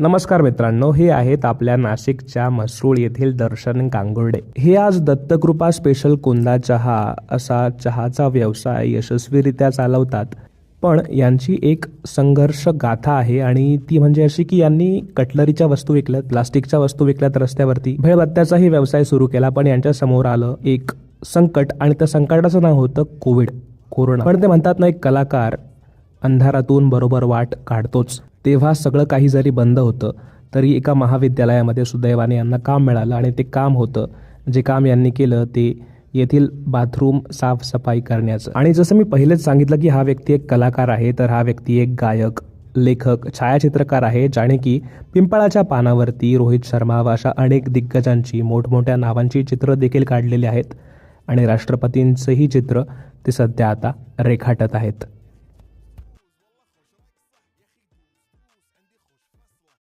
नमस्कार मित्रांनो, हे आहेत आपल्या नाशिकच्या म्हसरूळ येथील दर्शन गांगुर्डे. हे आज दत्तकृपा स्पेशल कुंदा चहा असा चहाचा व्यवसाय यशस्वीरित्या चालवतात. पण यांची एक संघर्ष गाथा आहे आणि ती म्हणजे अशी की यांनी कटलरीच्या वस्तू विकल्यात, प्लास्टिकच्या वस्तू विकल्यात रस्त्यावरती, भेळभत्त्याचाही व्यवसाय सुरू केला. पण यांच्या समोर आलं एक संकट आणि त्या संकटाचं नाव होतं कोरोना. पण ते म्हणतात ना, एक कलाकार अंधारातून बरोबर वाट काढतोच. तेव्हा सगळं काही जरी बंद होतं तरी एका महाविद्यालयामध्ये सुदैवाने यांना काम मिळालं आणि ते काम होतं, जे काम यांनी केलं ते येथील बाथरूम साफसफाई करण्याचं. आणि जसं मी पहिलेच सांगितलं की हा व्यक्ती एक कलाकार आहे, तर हा व्यक्ती एक गायक, लेखक, छायाचित्रकार आहे, ज्याने की पिंपळाच्या पानावरती रोहित शर्मा व अशा अनेक दिग्गजांची, मोठमोठ्या नावांची चित्र देखील काढलेली आहेत आणि राष्ट्रपतींचंही चित्र ते सध्या आता रेखाटत आहेत.